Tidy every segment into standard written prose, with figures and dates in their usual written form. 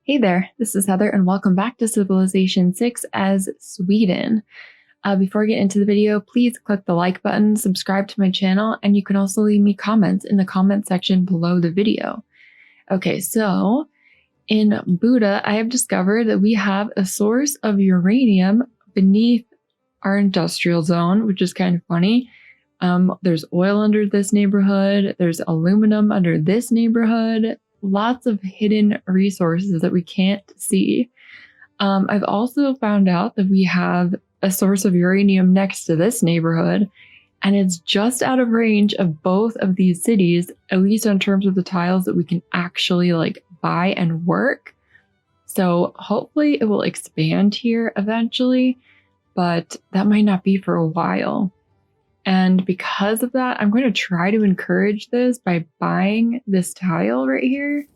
Hey there, this is Heather and welcome back to Civilization VI as Sweden. Before I get into the video, please click the like button, subscribe to my channel, and you can also leave me comments in the comment section below the video. Okay, so in Buddha, I have discovered that we have a source of uranium beneath our industrial zone, which is kind of funny. There's oil under this neighborhood, there's aluminum under this neighborhood, lots of hidden resources that we can't see. I've also found out that we have a source of uranium next to this neighborhood, and it's just out of range of both of these cities, at least in terms of the tiles that we can actually buy and work. So hopefully it will expand here eventually, but that might not be for a while. And because of that, I'm going to try to encourage this by buying this tile right here.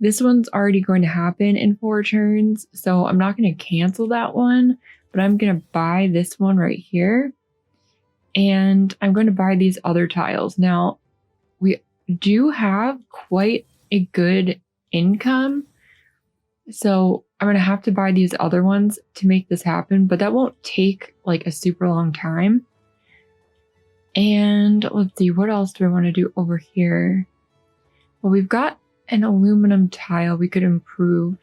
This one's already going to happen in 4 turns, so I'm not going to cancel that one, but I'm going to buy this one right here. And I'm going to buy these other tiles. Now, we do have quite a good income, so I'm going to have to buy these other ones to make this happen, but that won't take a super long time. And let's see, what else do I want to do over here? Well, we've got an aluminum tile we could improve.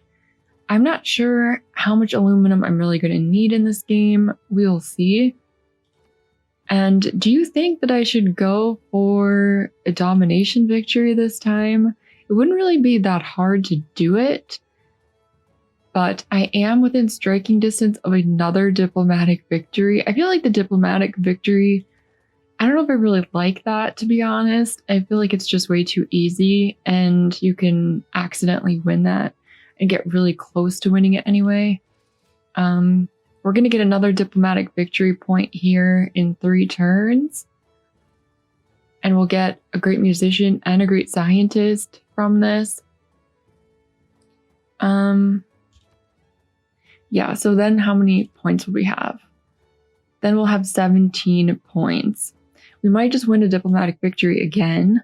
I'm not sure how much aluminum I'm really going to need in this game. We'll see. And do you think that I should go for a domination victory this time? It wouldn't really be that hard to do it, but I am within striking distance of another diplomatic victory. I feel like the diplomatic victory, I don't know if I really like that, to be honest. I feel like it's just way too easy and you can accidentally win that and get really close to winning it anyway. We're going to get another diplomatic victory point here in 3 turns. And we'll get a great musician and a great scientist from this. Yeah, so then how many points will we have? Then we'll have 17 points. We might just win a diplomatic victory again.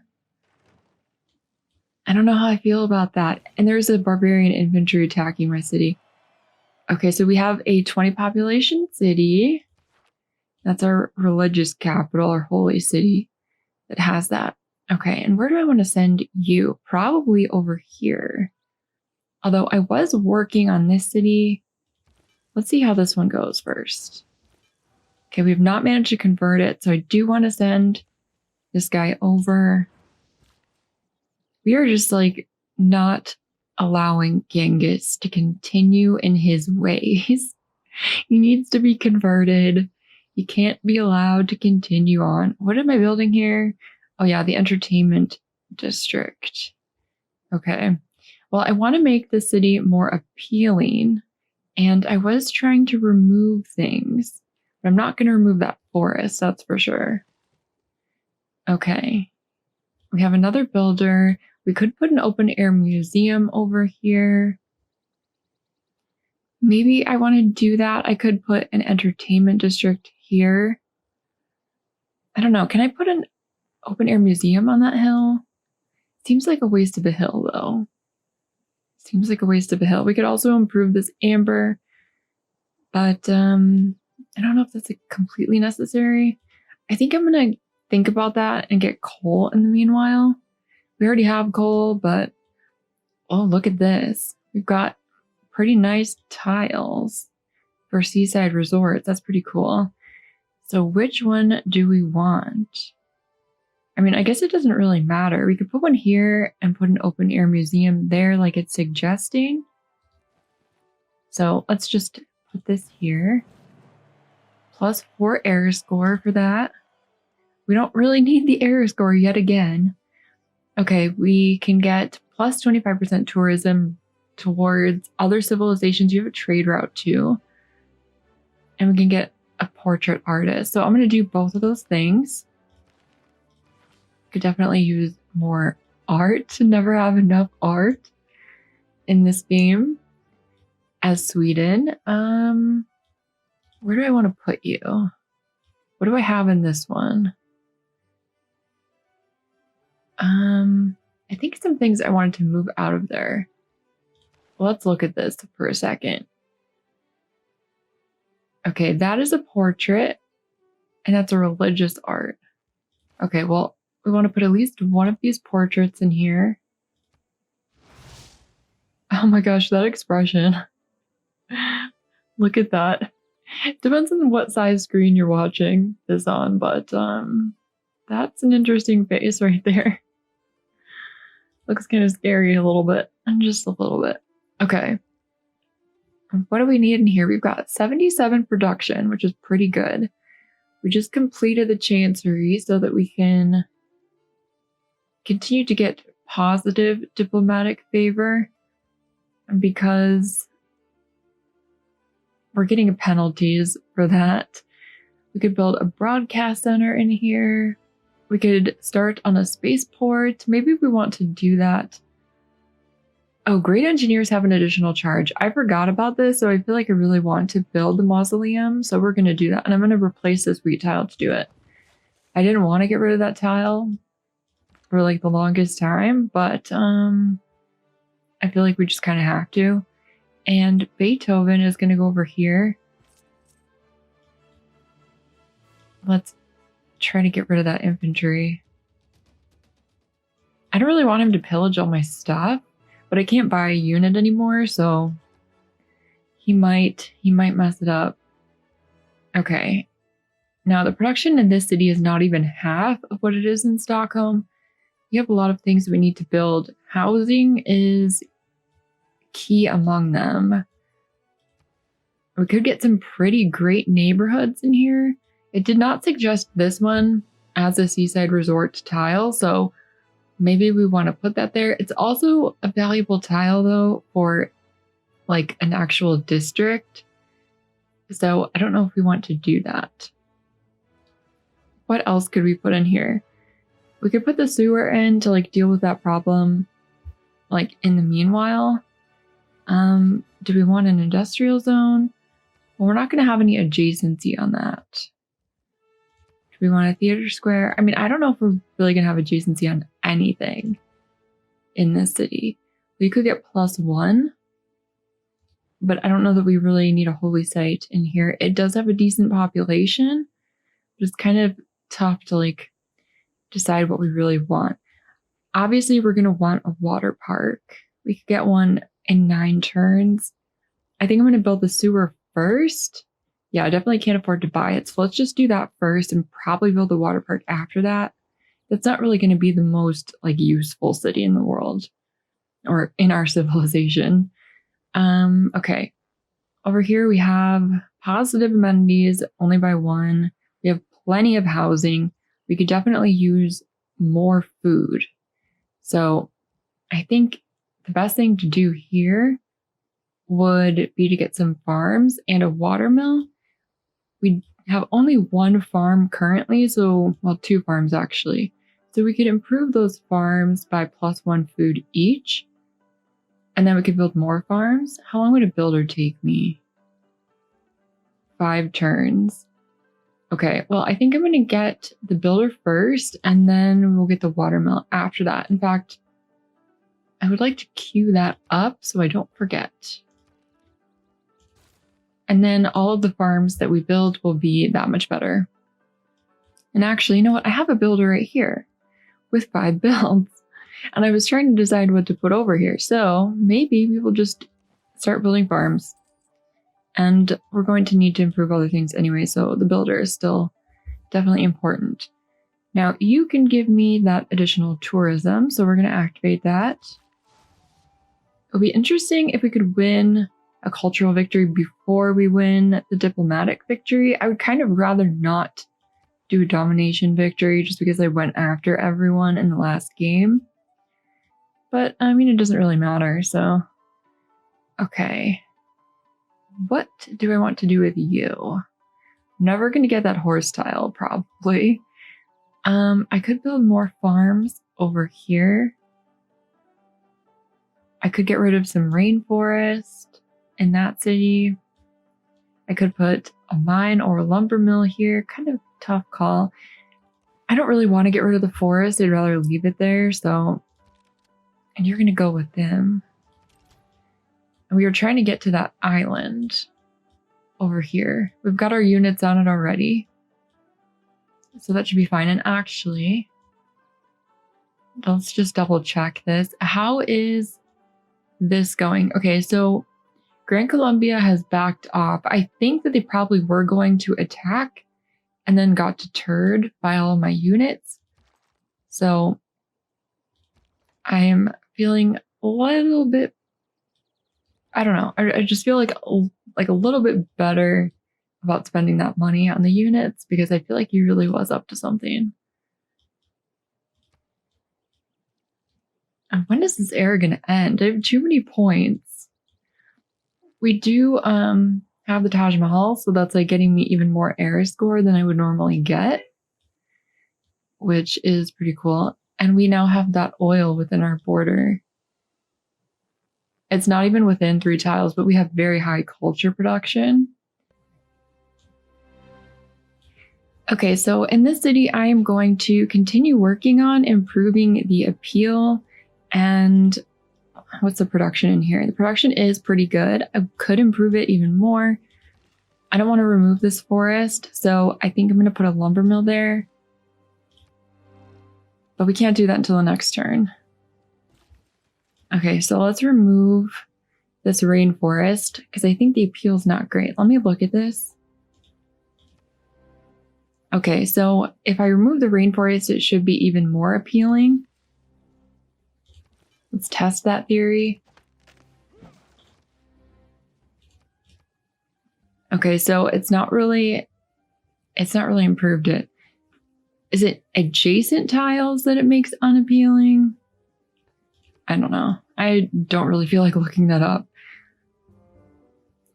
I don't know how I feel about that. And there's a barbarian infantry attacking my city. Okay, so we have a 20 population city. That's our religious capital, our holy city that has that. Okay, and where do I want to send you? Probably over here. Although I was working on this city. Let's see how this one goes first. Okay, we've not managed to convert it, so I do want to send this guy over. We are just not allowing Genghis to continue in his ways. He needs to be converted. He can't be allowed to continue on. What am I building here? Oh yeah, the entertainment district. Okay. Well, I want to make the city more appealing, and I was trying to remove things. I'm not going to remove that forest, that's for sure. Okay. We have another builder. We could put an open air museum over here. Maybe I want to do that. I could put an entertainment district here. I don't know. Can I put an open air museum on that hill? Seems like a waste of a hill, though. Seems like a waste of a hill. We could also improve this amber, but I don't know if that's completely necessary. I think I'm going to think about that and get coal in the meanwhile. We already have coal, but oh, look at this. We've got pretty nice tiles for seaside resorts. That's pretty cool. So which one do we want? I mean, I guess it doesn't really matter. We could put one here and put an open air museum there like it's suggesting. So let's just put this here. Plus 4 air score for that. We don't really need the air score yet again. Okay, we can get plus 25% tourism towards other civilizations you have a trade route to. And we can get a portrait artist. So I'm going to do both of those things. Could definitely use more art to never have enough art in this game as Sweden. Where do I want to put you? What do I have in this one? I think some things I wanted to move out of there. Let's look at this for a second. Okay, that is a portrait, and that's a religious art. Okay, well, we want to put at least one of these portraits in here. Oh my gosh, that expression. Look at that. Depends on what size screen you're watching this on, but that's an interesting face right there. Looks kind of scary a little bit, and just a little bit. Okay. What do we need in here? We've got 77 production, which is pretty good. We just completed the chancery so that we can continue to get positive diplomatic favor, because we're getting penalties for that. We could build a broadcast center in here. We could start on a spaceport. Maybe we want to do that. Oh, great engineers have an additional charge. I forgot about this, so I feel like I really want to build the mausoleum, so we're going to do that. And I'm going to replace this wheat tile to do it. I didn't want to get rid of that tile for like the longest time, but I feel like we just kind of have to. And Beethoven is going to go over here. Let's try to get rid of that infantry. I don't really want him to pillage all my stuff, but I can't buy a unit anymore, so he might mess it up. Okay. Now the production in this city is not even half of what it is in Stockholm. We have a lot of things we need to build. Housing is key among them. We could get some pretty great neighborhoods in here. It did not suggest this one as a seaside resort tile, so maybe we want to put that there. It's also a valuable tile though for like an actual district. So I don't know if we want to do that. What else could we put in here? We could put the sewer in to like deal with that problem like in the meanwhile. Do we want an industrial zone? Well, we're not going to have any adjacency on that. Do we want a theater square? I mean, I don't know if we're really going to have adjacency on anything in this city. We could get +1, but I don't know that we really need a holy site in here. It does have a decent population, but it's kind of tough to like decide what we really want. Obviously, we're going to want a water park. We could get one in 9 turns. I think I'm going to build the sewer first. Yeah, I definitely can't afford to buy it. So let's just do that first and probably build the water park after that. That's not really going to be the most like useful city in the world or in our civilization. Okay. Over here we have positive amenities only by 1. We have plenty of housing. We could definitely use more food. So I think the best thing to do here would be to get some farms and a water mill. We have only 1 farm currently, so, well, 2 farms actually. So we could improve those farms by +1 food each. And then we could build more farms. How long would a builder take me? 5 turns. Okay, well, I think I'm going to get the builder first, and then we'll get the water mill after that. In fact, I would like to queue that up so I don't forget. And then all of the farms that we build will be that much better. And actually, you know what? I have a builder right here with 5 builds. And I was trying to decide what to put over here. So maybe we will just start building farms. And we're going to need to improve other things anyway, so the builder is still definitely important. Now, you can give me that additional tourism, so we're going to activate that. It'll be interesting if we could win a cultural victory before we win the diplomatic victory. I would kind of rather not do a domination victory just because I went after everyone in the last game. But, I mean, it doesn't really matter, so... Okay. What do I want to do with you? I'm never going to get that horse tile, probably. I could build more farms over here. I could get rid of some rainforest in that city. I could put a mine or a lumber mill here. Kind of tough call. I don't really want to get rid of the forest. I'd rather leave it there, so... And you're going to go with them. And we were trying to get to that island over here. We've got our units on it already. So that should be fine. And actually, let's just double check this. How is this going? Okay, so Gran Colombia has backed off. I think that they probably were going to attack and then got deterred by all of my units. So I am feeling a little bit, I don't know. I just feel like a little bit better about spending that money on the units because I feel like he really was up to something. And when is this era going to end? I have too many points. We do have the Taj Mahal, so that's like getting me even more era score than I would normally get, which is pretty cool. And we now have that oil within our border. It's not even within 3 tiles, but we have very high culture production. Okay, so in this city, I am going to continue working on improving the appeal. And what's the production in here? The production is pretty good. I could improve it even more. I don't want to remove this forest, so I think I'm going to put a lumber mill there. But we can't do that until the next turn. Okay, so let's remove this rainforest because I think the appeal is not great. Let me look at this. Okay, so if I remove the rainforest, it should be even more appealing. Let's test that theory. Okay, so it's not really improved it. Is it adjacent tiles that it makes unappealing? I don't know. I don't really feel like looking that up.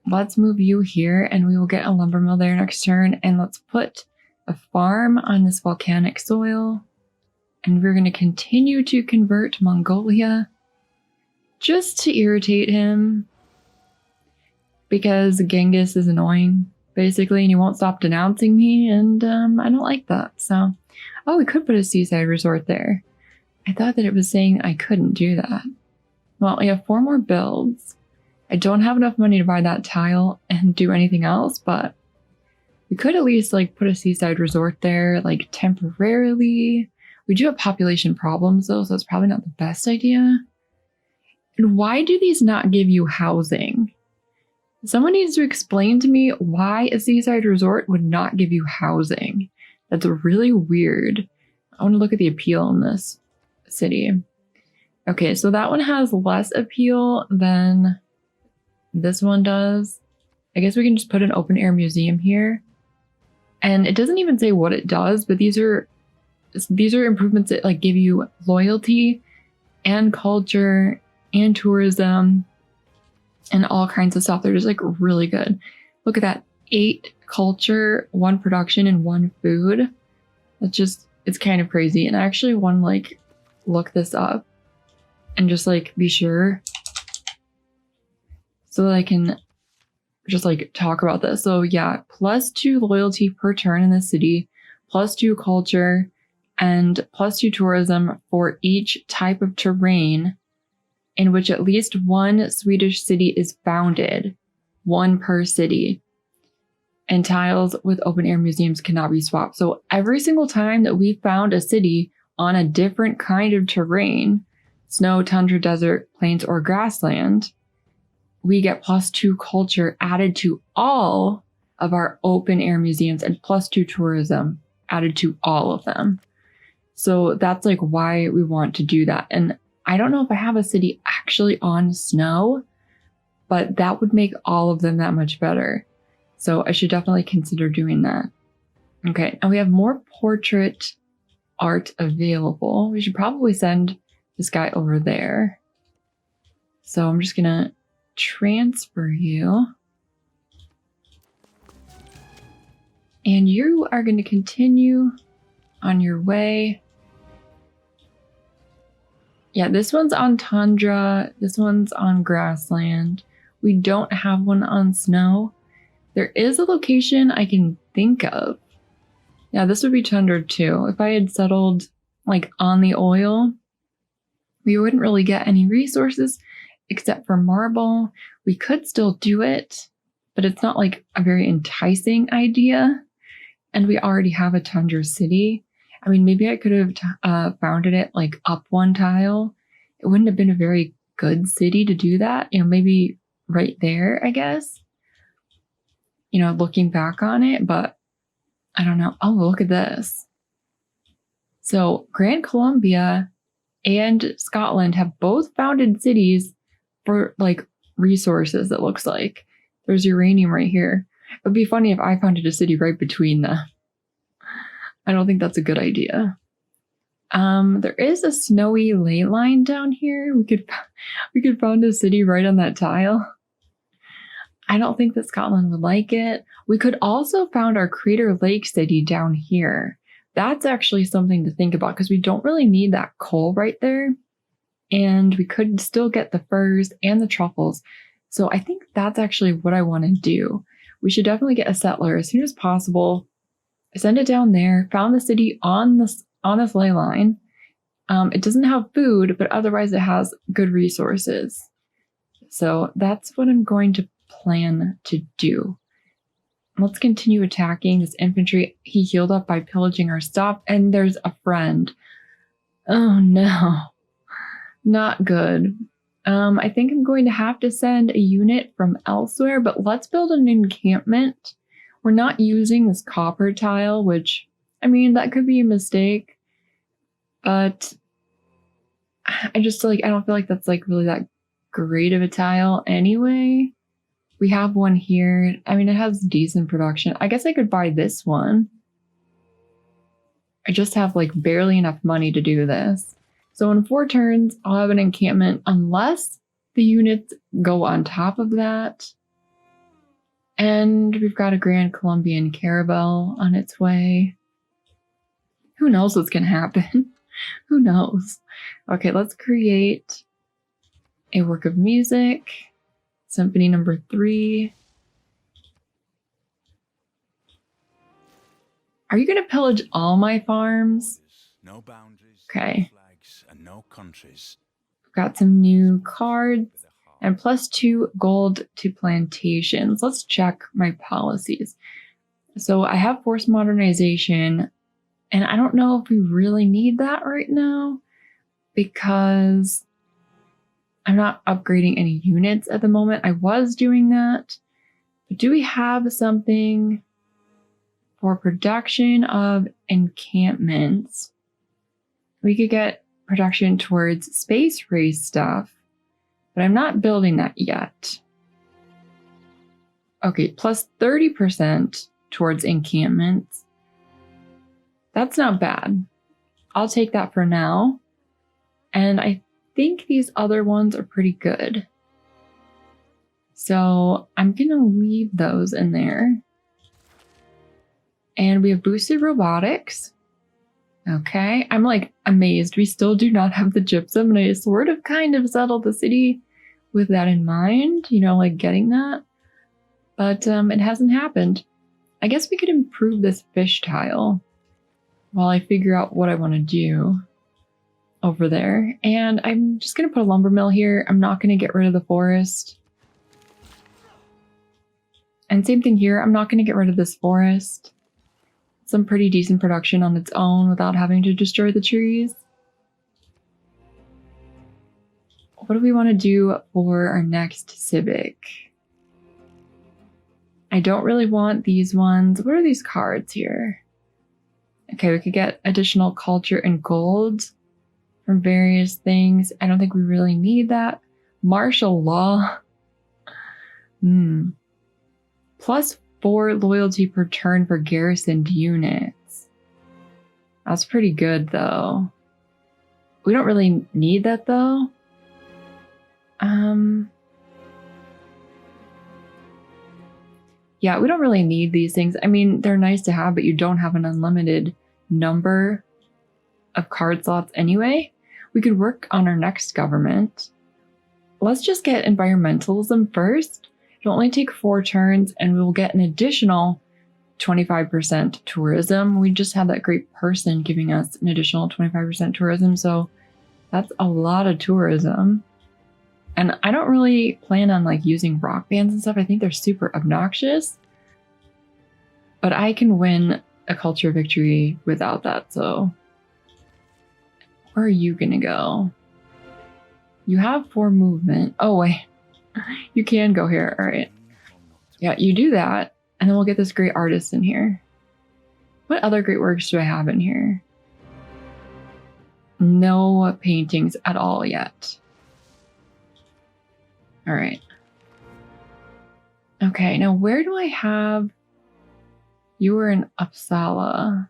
Let's move you here and we will get a lumber mill there next turn. And let's put a farm on this volcanic soil. And we're going to continue to convert Mongolia just to irritate him. Because Genghis is annoying, basically, and he won't stop denouncing me. And I don't like that. So, oh, we could put a seaside resort there. I thought that it was saying I couldn't do that. Well, we have 4 more builds. I don't have enough money to buy that tile and do anything else, but we could at least like put a seaside resort there, like temporarily. We do have population problems though, so it's probably not the best idea. And why do these not give you housing? Someone needs to explain to me why a seaside resort would not give you housing. That's really weird. I want to look at the appeal in this city. Okay, so that one has less appeal than this one does. I guess we can just put an open air museum here. And it doesn't even say what it does, but these are improvements that like give you loyalty and culture and tourism and all kinds of stuff. They're just like really good. Look at that. 8 culture, 1 production, and 1 food. It's kind of crazy. And I actually want to like look this up and just like be sure so that I can just like talk about this. So yeah, +2 loyalty per turn in the city, +2 culture, and +2 tourism for each type of terrain in which at least 1 Swedish city is founded, 1 per city. And tiles with open air museums cannot be swapped. So every single time that we found a city on a different kind of terrain, snow, tundra, desert, plains, or grassland, we get +2 culture added to all of our open air museums and +2 tourism added to all of them. So that's like why we want to do that. And I don't know if I have a city actually on snow, but that would make all of them that much better. So I should definitely consider doing that. Okay, and we have more portrait art available. We should probably send this guy over there. So I'm just gonna transfer you. And you are going to continue on your way. Yeah, this one's on tundra. This one's on grassland. We don't have one on snow. There is a location I can think of. Yeah, this would be tundra too. If I had settled like on the oil, we wouldn't really get any resources. except for marble. We could still do it, but it's not like a very enticing idea. And we already have a tundra city. I mean, maybe I could have founded it like up one tile. It wouldn't have been a very good city to do that. You know, maybe right there, I guess. You know, looking back on it, but I don't know. Oh, look at this. So Grand Columbia and Scotland have both founded cities for like resources, it looks like. There's uranium right here. It would be funny if I founded a city right between them. I don't think that's a good idea. There is a snowy ley line down here. We could found a city right on that tile. I don't think that Scotland would like it. We could also found our Crater Lake city down here. That's actually something to think about because we don't really need that coal right there. And we could still get the furs and the truffles. So I think that's actually what I want to do. We should definitely get a settler as soon as possible. Send it down there. Found the city on this ley line. It doesn't have food, but otherwise it has good resources. So that's what I'm going to plan to do. Let's continue attacking this infantry. He healed up by pillaging our stuff, and there's a friend. Oh no, not good. I think I'm going to have to send a unit from elsewhere, but let's build an encampment. We're not using this copper tile, which, I mean, that could be a mistake, but I don't feel like that's like really that great of a tile anyway. We have one here. I mean, it has decent production. I guess I could buy this one. I just have like barely enough money to do this. So in 4 turns, I'll have an encampment unless the units go on top of that. And we've got a Grand Columbian caravel on its way. Who knows what's going to happen? Who knows? Okay, let's create a work of music. Symphony number 3. Are you going to pillage all my farms? No boundaries, okay. No flags, and no countries. Got some new cards and +2 gold to plantations. Let's check my policies. So I have forced modernization, and I don't know if we really need that right now because I'm not upgrading any units at the moment. I was doing that. But do we have something for production of encampments? We could get production towards space race stuff, but I'm not building that yet. Okay, +30% towards encampments. That's not bad. I'll take that for now. And I think these other ones are pretty good. So I'm going to leave those in there. And we have boosted robotics. Okay, I'm like amazed. We still do not have the gypsum, and I sort of kind of settled the city with that in mind, you know, like getting that. But it hasn't happened. I guess we could improve this fish tile while I figure out what I want to do over there. And I'm just going to put a lumber mill here. I'm not going to get rid of the forest. And same thing here. I'm not going to get rid of this forest. Some pretty decent production on its own without having to destroy the trees. What do we want to do for our next civic? I don't really want these ones. What are these cards here? Okay, we could get additional culture and gold from various things. I don't think we really need that. Martial law. +4 loyalty per turn for garrisoned units. That's pretty good, though. We don't really need that, though. Yeah, we don't really need these things. I mean, they're nice to have, but you don't have an unlimited number of card slots anyway. We could work on our next government. Let's just get environmentalism first. It'll only take 4 turns, and we will get an additional 25% tourism. We just had that great person giving us an additional 25% tourism, so that's a lot of tourism. And I don't really plan on like using rock bands and stuff. I think they're super obnoxious. But I can win a culture victory without that, so where are you gonna go? You have 4 movement. Oh wait, you can go here. All right. Yeah, you do that, and then we'll get this great artist in here. What other great works do I have in here? No paintings at all yet. All right. Okay, now where do I have... You were in Uppsala.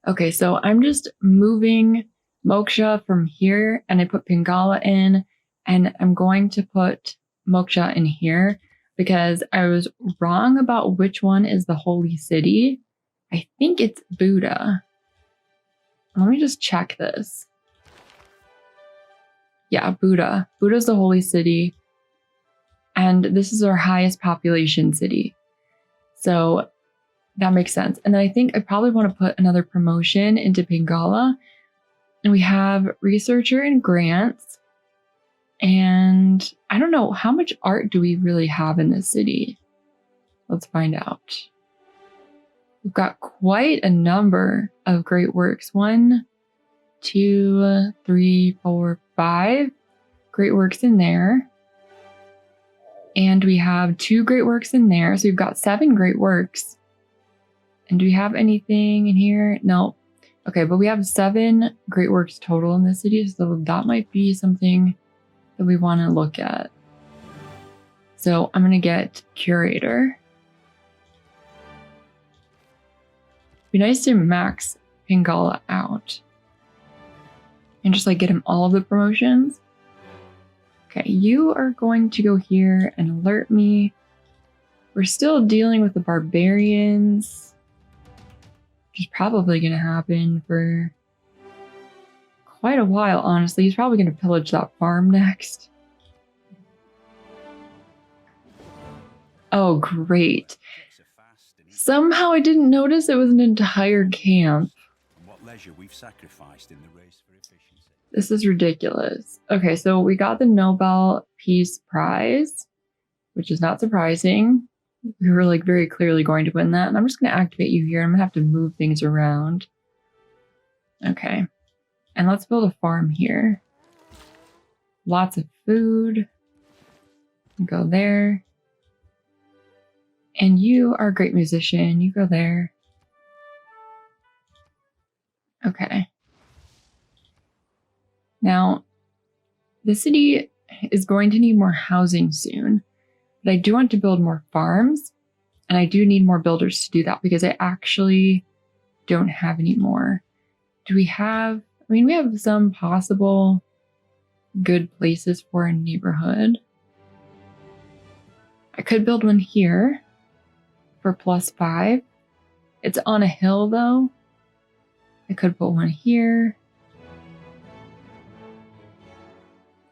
Okay, so I'm just moving Moksha from here, and I put Pingala in, and I'm going to put Moksha in here because I was wrong about which one is the holy city. I think it's Buddha. Let me just check this. Yeah, Buddha. Buddha's the holy city, and this is our highest population city. So that makes sense. And then I think I probably want to put another promotion into Pingala. And we have researcher and grants. And I don't know, how much art do we really have in this city? Let's find out. We've got quite a number of great works. 1, 2, 3, 4, 5 great works in there. And we have 2 great works in there. So we've got 7 great works. And do we have anything in here? No. Okay, but we have 7 great works total in this city, so that might be something that we want to look at. So I'm going to get curator. Be nice to max Pingala out. And just like get him all of the promotions. Okay, you are going to go here and alert me. We're still dealing with the barbarians. Which is probably going to happen for quite a while, honestly. He's probably going to pillage that farm next. Oh, great. Somehow I didn't notice it was an entire camp. What leisure we've sacrificed in the race for efficiency. This is ridiculous. Okay, so we got the Nobel Peace Prize, which is not surprising. We were like very clearly going to win that. And I'm just going to activate you here. I'm going to have to move things around. Okay. And let's build a farm here. Lots of food. Go there. And you are a great musician. You go there. Okay. Now, the city is going to need more housing soon. But I do want to build more farms, and I do need more builders to do that because I actually don't have any more. Do we have... I mean, we have some possible good places for a neighborhood. I could build one here for +5. It's on a hill, though. I could put one here.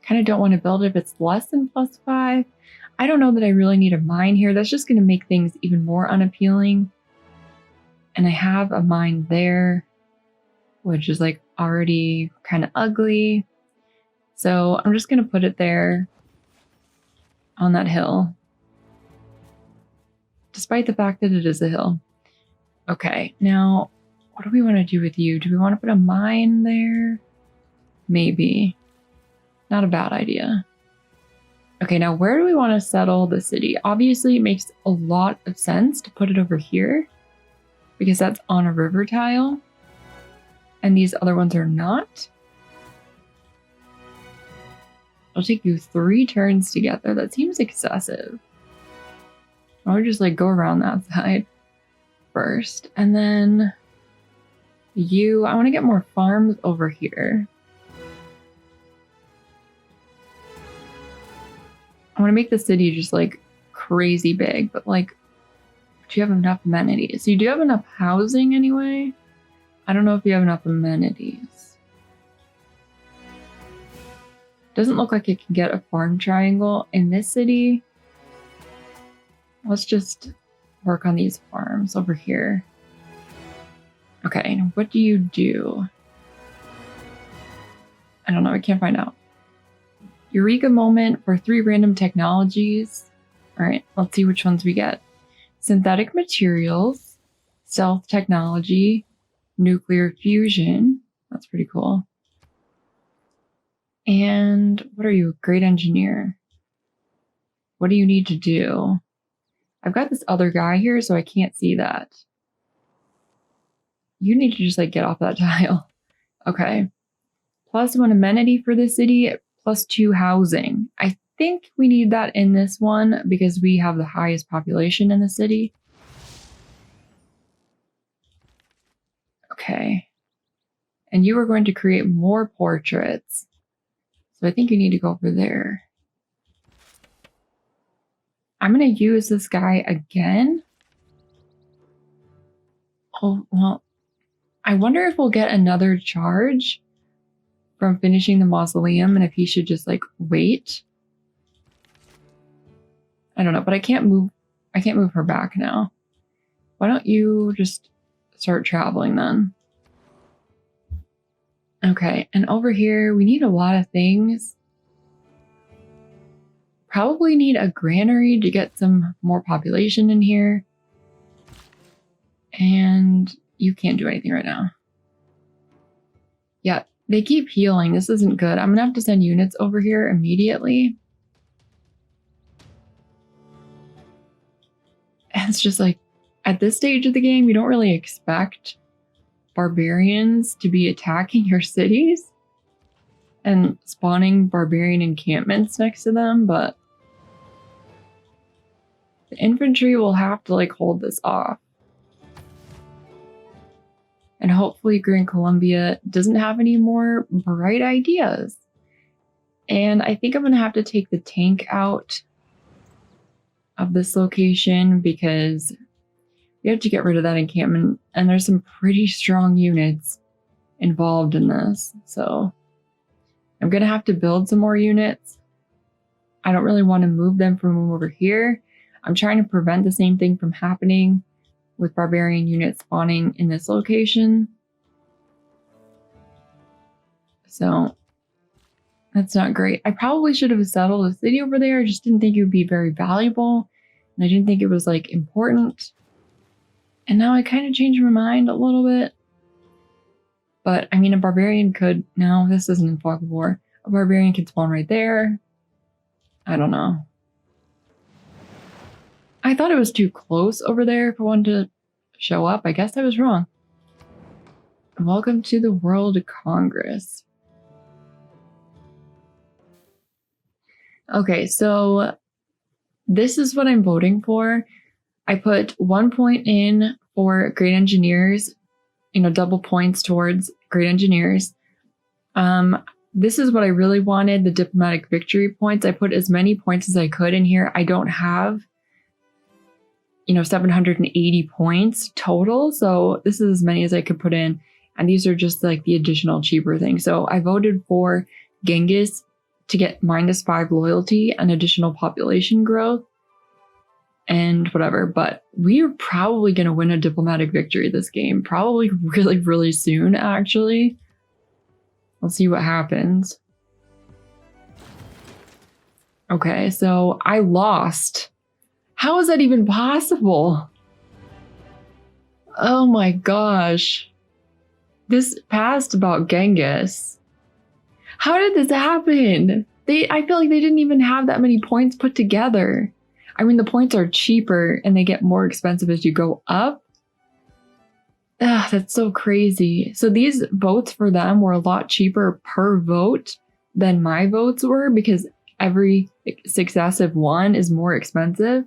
Kind of don't want to build it if it's less than +5. I don't know that I really need a mine here. That's just going to make things even more unappealing. And I have a mine there, which is like already kind of ugly. So I'm just going to put it there on that hill, despite the fact that it is a hill. Okay, now what do we want to do with you? Do we want to put a mine there? Maybe. Not a bad idea. Okay, now where do we want to settle the city? Obviously, it makes a lot of sense to put it over here because that's on a river tile and these other ones are not. It'll take you 3 turns to get there. That seems excessive. I would just like go around that side first. And then I want to get more farms over here. I want to make the city just like crazy big, but like, do you have enough amenities? So you do have enough housing anyway. I don't know if you have enough amenities. Doesn't look like it can get a farm triangle in this city. Let's just work on these farms over here. Okay, what do you do? I don't know, I can't find out. Eureka moment for 3 random technologies. All right, let's see which ones we get. Synthetic materials, stealth technology, nuclear fusion. That's pretty cool. And what are you? Great engineer. What do you need to do? I've got this other guy here, so I can't see that. You need to just like get off that tile. Okay. +1 amenity for the city, +2 housing. I think we need that in this one because we have the highest population in the city. Okay. And you are going to create more portraits. So I think you need to go over there. I'm going to use this guy again. Oh, well, I wonder if we'll get another charge from finishing the mausoleum and if he should just like wait. I don't know, but I can't move her back now. Why don't you just start traveling then? Okay, and over here we need a lot of things. Probably need a granary to get some more population in here. And you can't do anything right now. Yeah, they keep healing. This isn't good. I'm gonna have to send units over here immediately. And it's just like, at this stage of the game, you don't really expect barbarians to be attacking your cities and spawning barbarian encampments next to them, but the infantry will have to like hold this off. And hopefully Gran Colombia doesn't have any more bright ideas. And I think I'm going to have to take the tank out of this location because we have to get rid of that encampment. And there's some pretty strong units involved in this. So I'm going to have to build some more units. I don't really want to move them from over here. I'm trying to prevent the same thing from happening with barbarian units spawning in this location. So that's not great. I probably should have settled a city over there. I just didn't think it would be very valuable. And I didn't think it was like important. And now I kind of changed my mind a little bit. But I mean, a barbarian could, no, this isn't in fog of war. A barbarian could spawn right there. I don't know. I thought it was too close over there for one to show up. I guess I was wrong. Welcome to the World Congress. Okay, so this is what I'm voting for. I put 1 point in for great engineers, double points towards great engineers. This is what I really wanted, the diplomatic victory points. I put as many points as I could in here. I don't have 780 points total. So this is as many as I could put in. And these are just like the additional cheaper things. So I voted for Genghis to get -5 loyalty and additional population growth and whatever. But we are probably going to win a diplomatic victory this game. Probably really, really soon, actually. We'll see what happens. Okay, so I lost. How is that even possible? Oh my gosh. This passed about Genghis. How did this happen? I feel like they didn't even have that many points put together. I mean, the points are cheaper and they get more expensive as you go up. Ugh, that's so crazy. So these votes for them were a lot cheaper per vote than my votes were because every successive one is more expensive.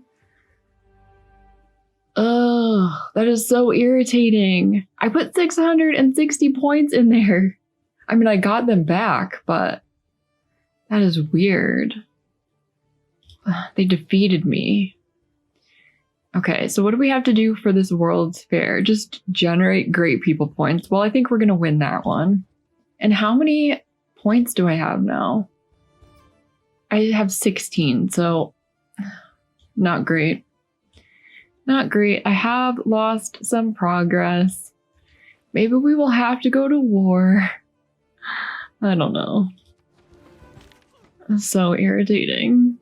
Ugh, that is so irritating. I put 660 points in there. I mean, I got them back, but that is weird. Ugh, they defeated me. Okay, so what do we have to do for this World's Fair? Just generate great people points. Well, I think we're going to win that one. And how many points do I have now? I have 16, so not great. Not great. I have lost some progress. Maybe we will have to go to war. I don't know. So irritating.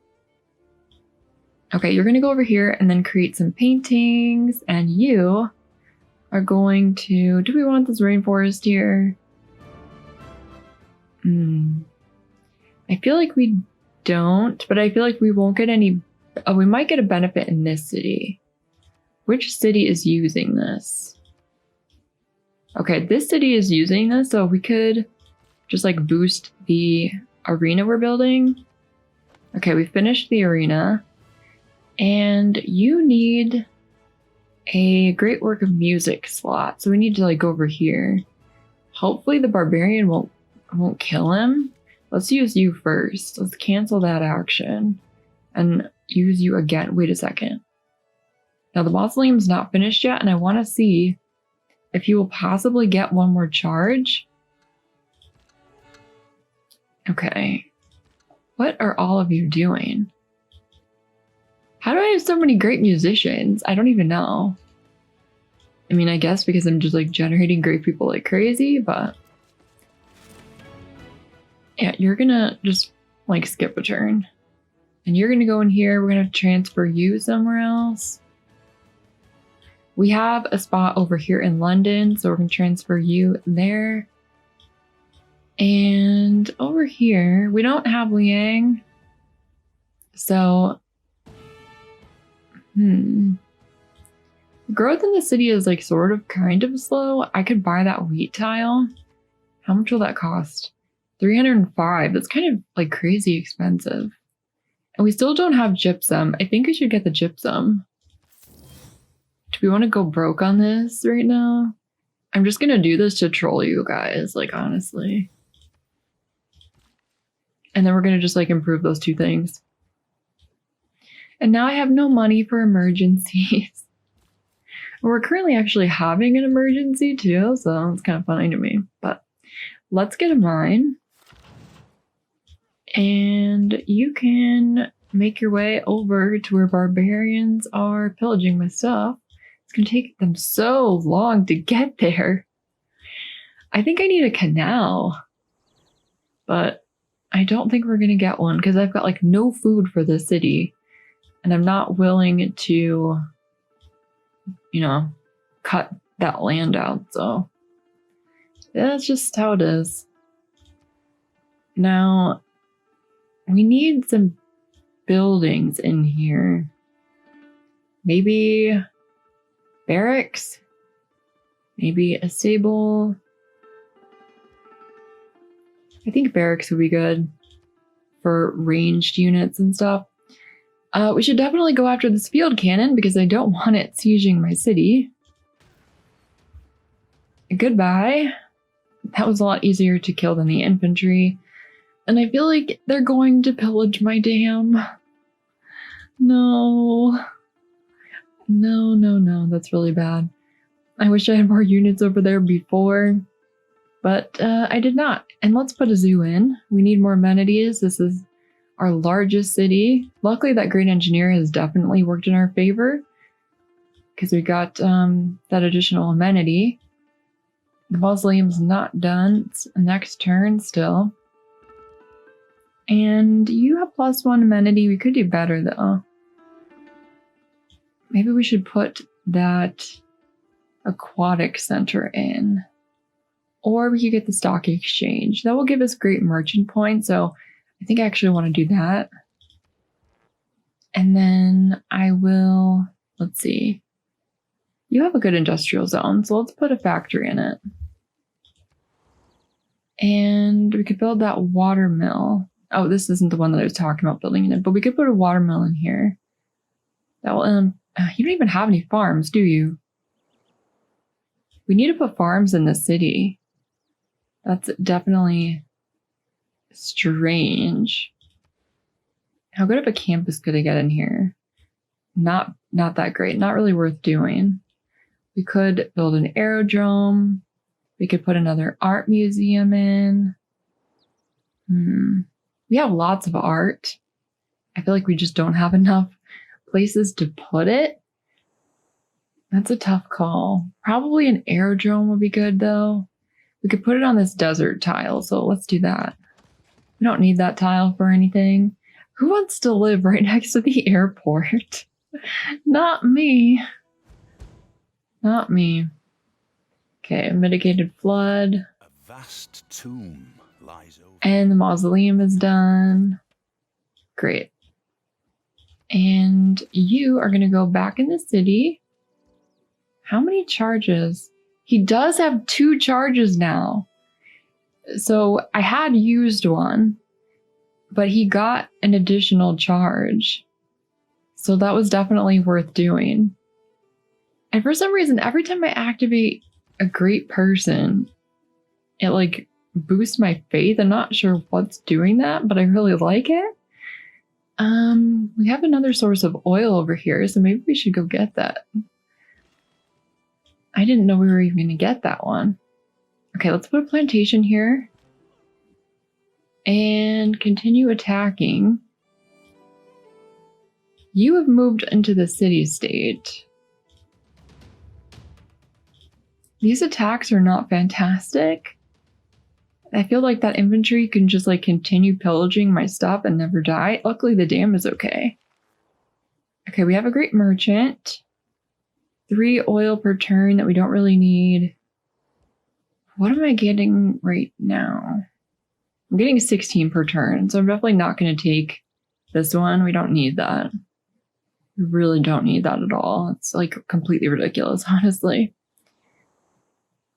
Okay, you're gonna go over here and then create some paintings, and you are going to, do we want this rainforest here? I feel like we don't, but I feel like we won't get any, oh, we might get a benefit in this city. Which city is using this? Okay, this city is using this, so we could just like boost the arena we're building. Okay, we finished the arena. And you need a great work of music slot. So we need to like go over here. Hopefully the barbarian won't kill him. Let's use you first. Let's cancel that action and use you again. Wait a second. Now the mausoleum's not finished yet, and I want to see if you will possibly get one more charge. Okay. What are all of you doing? How do I have so many great musicians? I don't even know. I mean, I guess because I'm just like generating great people like crazy, but yeah, you're gonna just like skip a turn. And you're gonna go in here. We're gonna transfer you somewhere else. We have a spot over here in London, so we're gonna transfer you there. And over here, we don't have Liang. So growth in the city is like sort of kind of slow. I could buy that wheat tile. How much will that cost? 305. That's kind of like crazy expensive. And we still don't have gypsum. I think we should get the gypsum. Do we want to go broke on this right now? I'm just gonna do this to troll you guys, like honestly. And then we're gonna just like improve those two things. And now I have no money for emergencies. We're currently actually having an emergency too, so it's kind of funny to me. But let's get a mine. And you can make your way over to where barbarians are pillaging my stuff. It's gonna take them so long to get there. I think I need a canal. But I don't think we're gonna get one because I've got like no food for the city. And I'm not willing to, you know, cut that land out. So that's just how it is. Now, we need some buildings in here. Maybe barracks? Maybe a stable? I think barracks would be good for ranged units and stuff. We should definitely go after this field cannon because I don't want it sieging my city. Goodbye. That was a lot easier to kill than the infantry. And I feel like they're going to pillage my dam. No. No, no, no. That's really bad. I wish I had more units over there before. But I did not. And let's put a zoo in. We need more amenities. This is our largest city. Luckily, that great engineer has definitely worked in our favor because we got that additional amenity. The mausoleum's not done. It's next turn still. And you have +1 amenity. We could do better though. Maybe we should put that aquatic center in. Or we could get the stock exchange. That will give us great merchant points, so I think I actually want to do that. And then I will, let's see. You have a good industrial zone, so let's put a factory in it. And we could build that water mill. Oh, this isn't the one that I was talking about building in it, but we could put a water mill in here. That will, you don't even have any farms, do you? We need to put farms in the city. That's definitely strange. How good of a campus could I get in here? Not that great. Not really worth doing. We could build an aerodrome. We could put another art museum in. We have lots of art. I feel like we just don't have enough places to put it. That's a tough call. Probably an aerodrome would be good though. We could put it on this desert tile, so let's do that. We don't need that tile for anything. Who wants to live right next to the airport? Not me. Not me. Okay, mitigated flood. A vast tomb lies over. And the mausoleum is done. Great. And you are going to go back in the city. How many charges? He does have 2 charges now. So I had used one, but he got an additional charge. So that was definitely worth doing. And for some reason, every time I activate a great person, it like boosts my faith. I'm not sure what's doing that, but I really like it. We have another source of oil over here, so maybe we should go get that. I didn't know we were even going to get that one. Okay, let's put a plantation here. And continue attacking. You have moved into the city-state. These attacks are not fantastic. I feel like that infantry can just like continue pillaging my stuff and never die. Luckily the dam is okay. Okay, we have a great merchant. 3 oil per turn that we don't really need. What am I getting right now? I'm getting 16 per turn, so I'm definitely not going to take this one. We don't need that. We really don't need that at all. It's like completely ridiculous, honestly.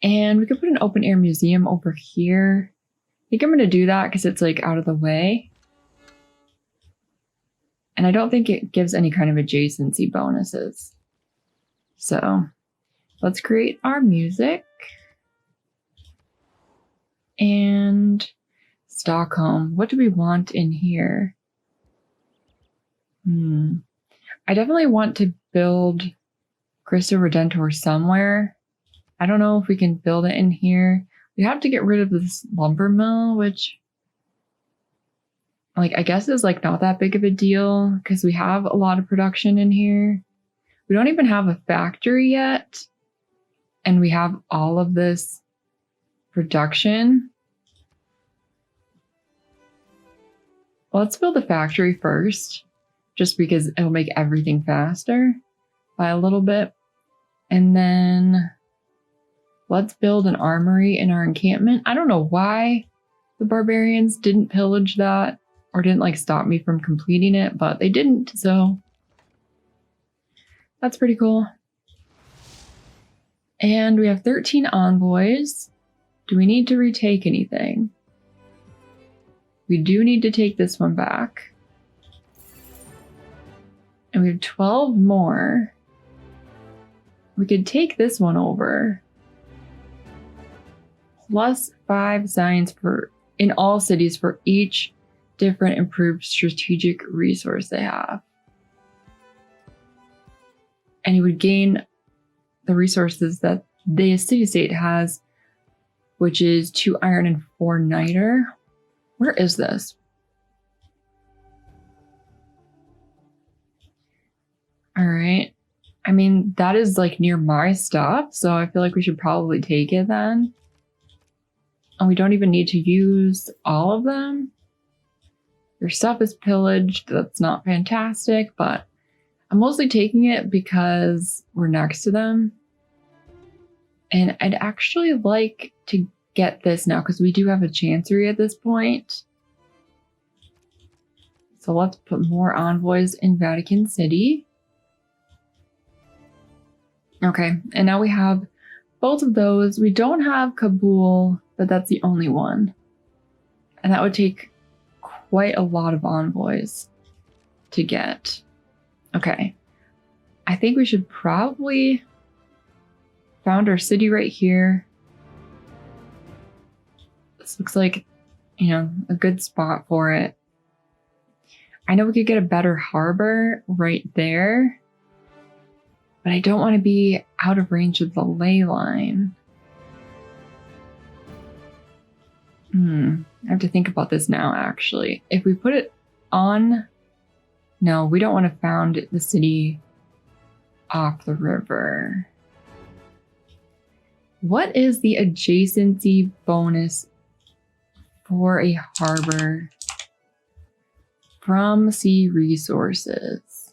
And we could put an open air museum over here. I think I'm going to do that because it's like out of the way. And I don't think it gives any kind of adjacency bonuses. So let's create our music. And Stockholm. What do we want in here? I definitely want to build Cristo Redentor somewhere. I don't know if we can build it in here. We have to get rid of this lumber mill, which, like, I guess is like not that big of a deal because we have a lot of production in here. We don't even have a factory yet. And we have all of this production. Let's build a factory first, just because it'll make everything faster by a little bit. And then let's build an armory in our encampment. I don't know why the barbarians didn't pillage that or didn't like stop me from completing it, but they didn't, so that's pretty cool. And we have 13 envoys. Do we need to retake anything? We do need to take this one back. And we have 12 more. We could take this one over. Plus 5 signs for in all cities for each different improved strategic resource they have. And you would gain the resources that the city-state has, which is 2 iron and 4 niter. Where is this? All right. I mean, that is like near my stuff, so I feel like we should probably take it then. And we don't even need to use all of them. Your stuff is pillaged. That's not fantastic, but I'm mostly taking it because we're next to them. And I'd actually like to get this now because we do have a chancery at this point. So let's put more envoys in Vatican City. Okay, and now we have both of those. We don't have Kabul, but that's the only one. And that would take quite a lot of envoys to get. Okay, I think we should probably found our city right here. This looks like, you know, a good spot for it. I know we could get a better harbor right there, but I don't want to be out of range of the ley line. I have to think about this now, actually. If we put it on... No, we don't want to found the city off the river. What is the adjacency bonus for a harbor from sea resources.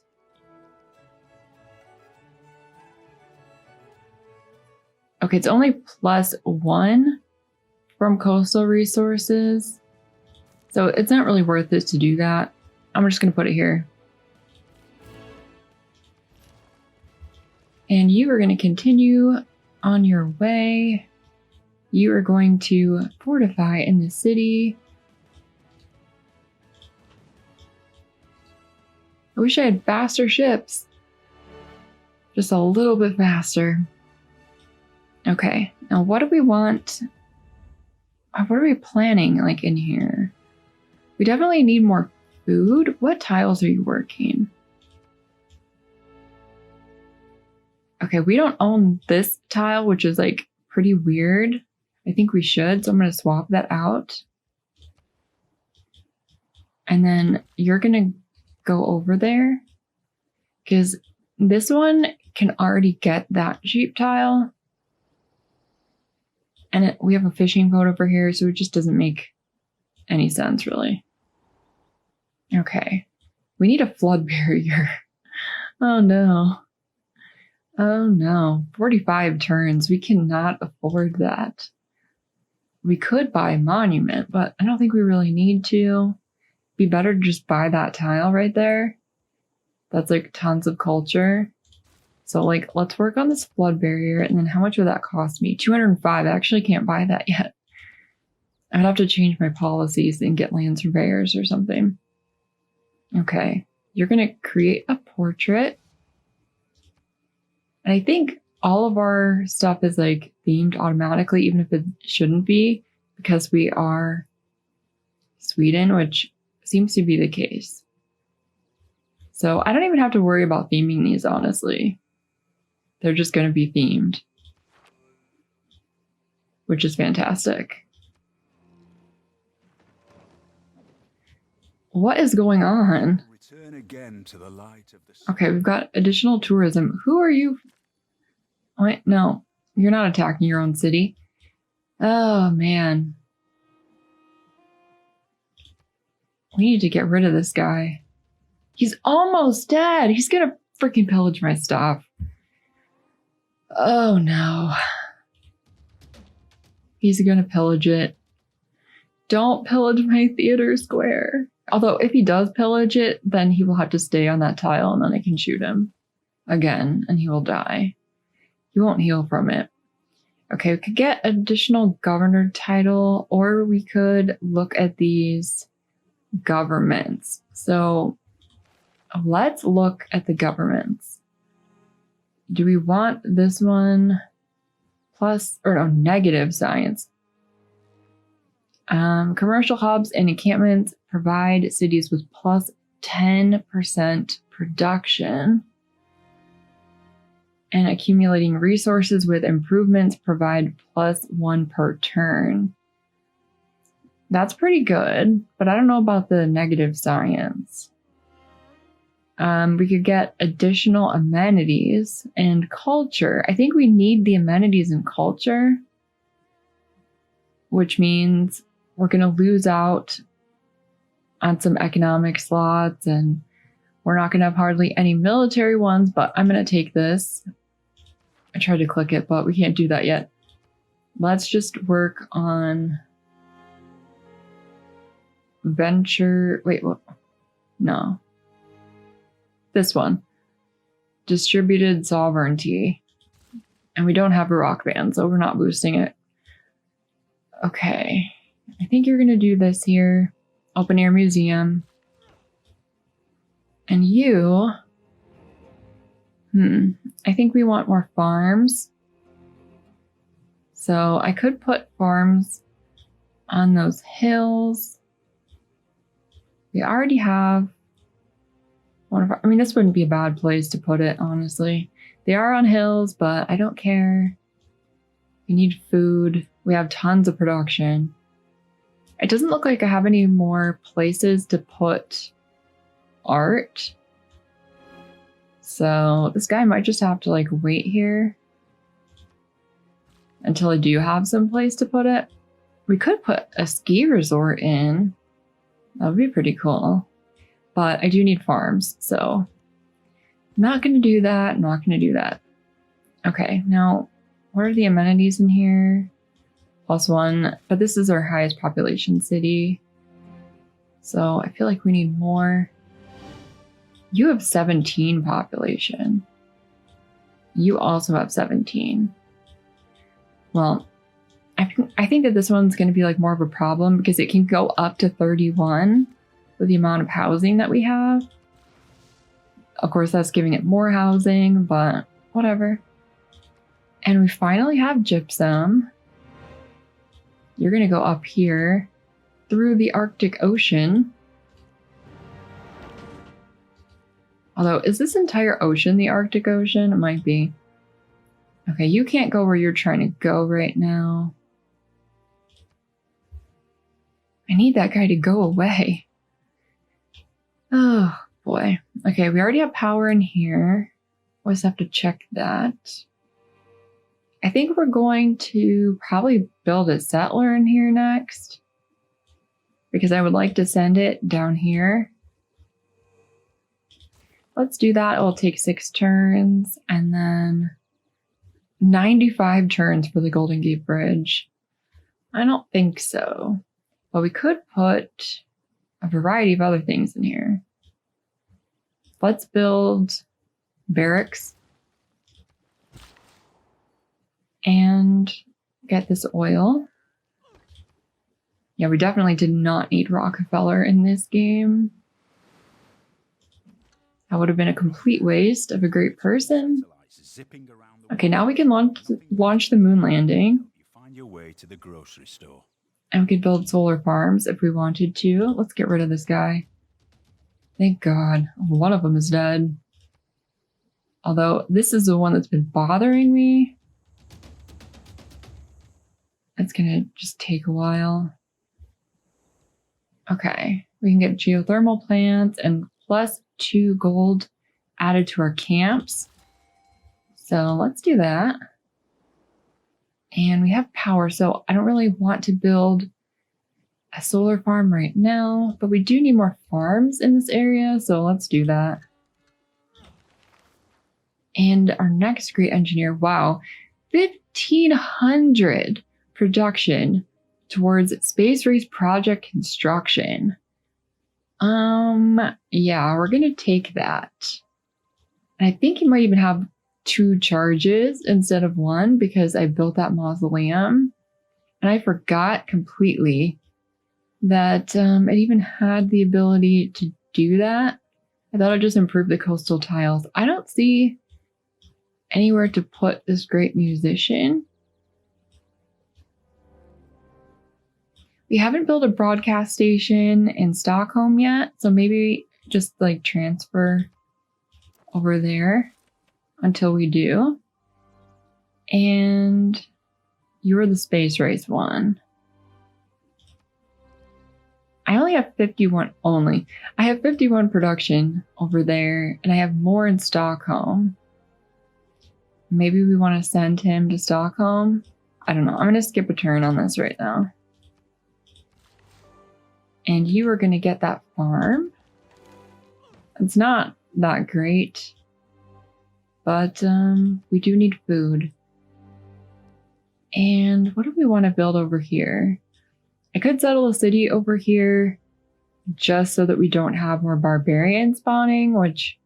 Okay, it's only +1 from coastal resources. So it's not really worth it to do that. I'm just going to put it here. And you are going to continue on your way. You are going to fortify in the city. I wish I had faster ships. Just a little bit faster. Okay, now what do we want? What are we planning like in here? We definitely need more food. What tiles are you working? Okay, we don't own this tile, which is like pretty weird. I think we should, so I'm going to swap that out. And then you're going to go over there because this one can already get that sheep tile. And we have a fishing boat over here, so it just doesn't make any sense, really. Okay. We need a flood barrier. Oh, no. Oh, no. 45 turns. We cannot afford that. We could buy a monument, but I don't think we really need to. Be better to just buy that tile right there. That's like tons of culture. So like, let's work on this flood barrier. And then how much would that cost me? 205. I actually can't buy that yet. I'd have to change my policies and get land surveyors or something. Okay. You're going to create a portrait. And I think all of our stuff is like themed automatically, even if it shouldn't be, because we are Sweden, which seems to be the case. So I don't even have to worry about theming these, honestly. They're just going to be themed, which is fantastic. What is going on? Return again to the light of the Okay, we've got additional tourism. Who are you? Wait, no, you're not attacking your own city. Oh, man. We need to get rid of this guy. He's almost dead. He's going to freaking pillage my stuff. Oh, no. He's going to pillage it. Don't pillage my theater square. Although if he does pillage it, then he will have to stay on that tile and then I can shoot him again and he will die. He won't heal from it. Okay, we could get additional governor title or we could look at these governments. So let's look at the governments. Do we want this one plus, or no, negative science? Commercial hubs and encampments provide cities with plus 10% production. And accumulating resources with improvements provide plus 1 per turn. That's pretty good, but I don't know about the negative science. We could get additional amenities and culture. I think we need the amenities and culture, which means we're going to lose out on some economic slots and we're not going to have hardly any military ones, but I'm going to take this. I tried to click it, but we can't do that yet. Let's just work on venture. Wait, what? No. This one. Distributed sovereignty. And we don't have a rock band, so we're not boosting it. Okay. I think you're going to do this here. Open air museum. And you... I think we want more farms. So I could put farms on those hills. We already have one of our, I mean, this wouldn't be a bad place to put it, honestly. They are on hills, but I don't care. We need food. We have tons of production. It doesn't look like I have any more places to put art. So this guy might just have to like wait here until I do have some place to put it. We could put a ski resort in. That would be pretty cool. but I do need farms, so not going to do that. Not going to do that. Okay, now what are the amenities in here? +1, but this is our highest population city. So I feel like we need more. You have 17 population. You also have 17. Well, I think that this one's going to be like more of a problem because it can go up to 31 with the amount of housing that we have. Of course, that's giving it more housing, but whatever. And we finally have gypsum. You're going to go up here through the Arctic Ocean. Although, is this entire ocean the Arctic Ocean? It might be. Okay, you can't go where you're trying to go right now. I need that guy to go away. Oh, boy. Okay, we already have power in here. We just have to check that. I think we're going to probably build a settler in here next, because I would like to send it down here. Let's do that. It'll take 6 turns, and then 95 turns for the Golden Gate Bridge. I don't think so. But we could put a variety of other things in here. Let's build barracks and get this oil. Yeah, we definitely did not need Rockefeller in this game. That would have been a complete waste of a great person. Okay, now we can launch the moon landing. You find your way to the grocery store. And we could build solar farms if we wanted to. Let's get rid of this guy. Thank God. One of them is dead. Although, this is the one that's been bothering me. It's gonna just take a while. Okay. We can get geothermal plants and +2 gold added to our camps. So let's do that. And we have power, so I don't really want to build a solar farm right now, but we do need more farms in this area, so let's do that. And our next great engineer, wow, 1,500 production towards space race project construction. Yeah, we're gonna take that. And I think he might even have 2 charges instead of 1 because I built that mausoleum. And I forgot completely that it even had the ability to do that. I thought it just improved the coastal tiles. I don't see anywhere to put this great musician. We haven't built a broadcast station in Stockholm yet, so maybe just like transfer over there until we do. And you're the space race one. I only have 51 only. I have 51 production over there, and I have more in Stockholm. Maybe we want to send him to Stockholm. I don't know. I'm going to skip a turn on this right now. And you are going to get that farm. It's not that great, but we do need food. And what do we want to build over here? I could settle a city over here just so that we don't have more barbarians spawning, which,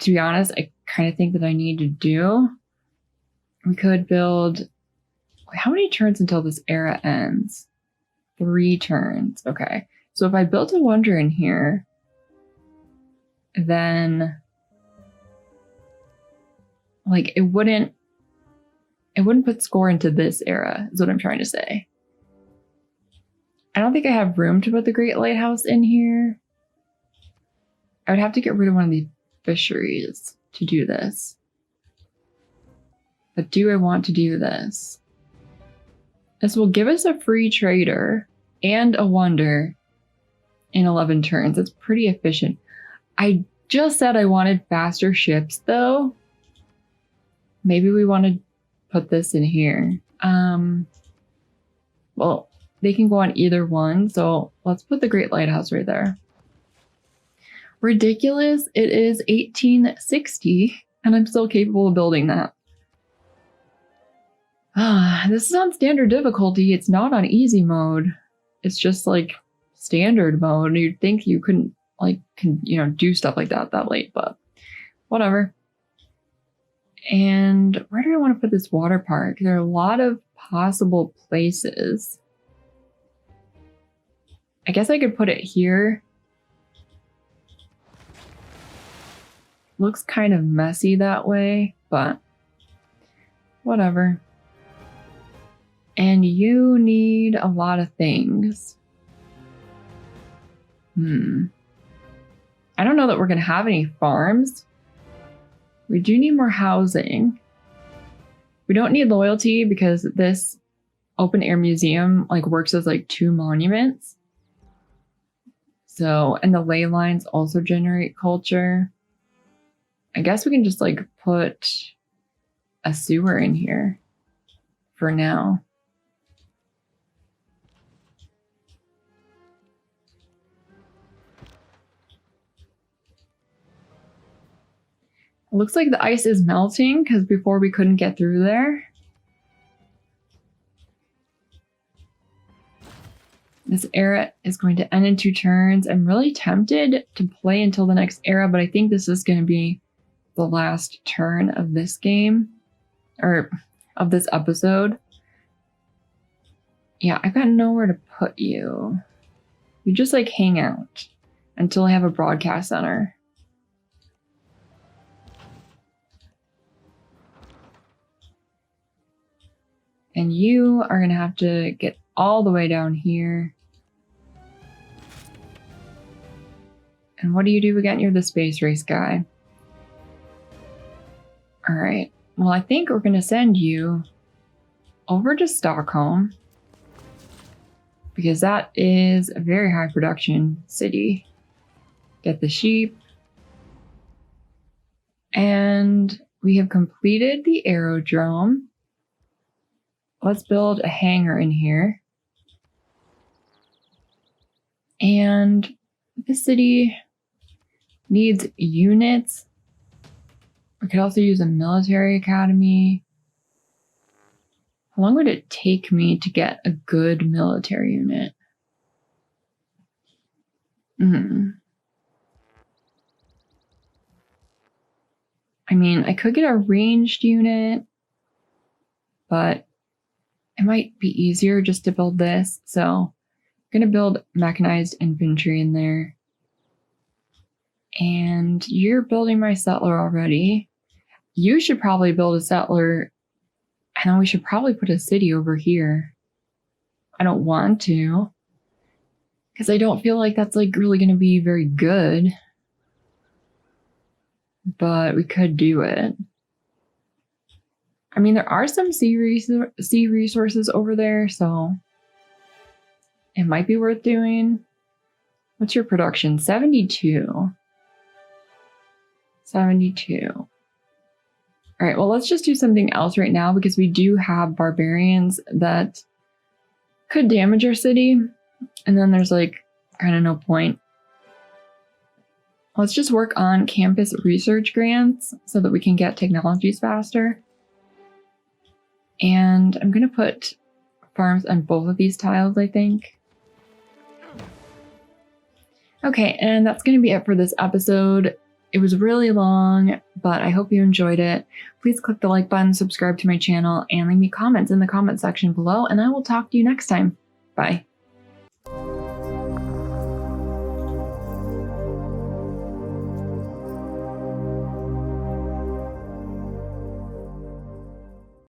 to be honest, I kind of think that I need to do. We could build... How many turns until this era ends? 3 turns. Okay. So if I built a wonder in here, then like it wouldn't put score into this era, is what I'm trying to say. I don't think I have room to put the Great Lighthouse in here. I would have to get rid of one of the fisheries to do this. But do I want to do this? This will give us a free trader and a wonder in 11 turns. It's pretty efficient. I just said I wanted faster ships, though. Maybe we want to put this in here. Well, they can go on either one, so let's put the Great Lighthouse right there. Ridiculous. It is 1860 and I'm still capable of building that. This is on standard difficulty. It's not on easy mode. It's just like standard mode. You'd think you couldn't do stuff like that late, but whatever. And where do I want to put this water park? There are a lot of possible places. I guess I could put it here. Looks kind of messy that way, but whatever. And you need a lot of things. I don't know that we're going to have any farms. We do need more housing. We don't need loyalty because this open air museum works as 2 monuments. So, and the ley lines also generate culture. I guess we can just put a sewer in here for now. It looks like the ice is melting because before we couldn't get through there. This era is going to end in 2 turns. I'm really tempted to play until the next era, but I think this is going to be the last turn of this game, or of this episode. Yeah, I've got nowhere to put you. You just hang out until I have a broadcast center. And you are going to have to get all the way down here. And what do you do again? You're the space race guy. All right. Well, I think we're going to send you over to Stockholm because that is a very high production city. Get the sheep. And we have completed the aerodrome. Let's build a hangar in here. And this city needs units. We could also use a military academy. How long would it take me to get a good military unit? I mean, I could get a ranged unit, but it might be easier just to build this. So I'm going to build mechanized infantry in there. And you're building my settler already. You should probably build a settler. And then we should probably put a city over here. I don't want to, because I don't feel like that's really going to be very good. But we could do it. I mean, there are some sea resources over there, so it might be worth doing. What's your production? 72. 72. All right, well, let's just do something else right now because we do have barbarians that could damage our city. And then there's kind of no point. Let's just work on campus research grants so that we can get technologies faster. And I'm going to put farms on both of these tiles, I think. Okay, and that's going to be it for this episode. It was really long, but I hope you enjoyed it. Please click the like button, subscribe to my channel, and leave me comments in the comment section below, and I will talk to you next time. Bye.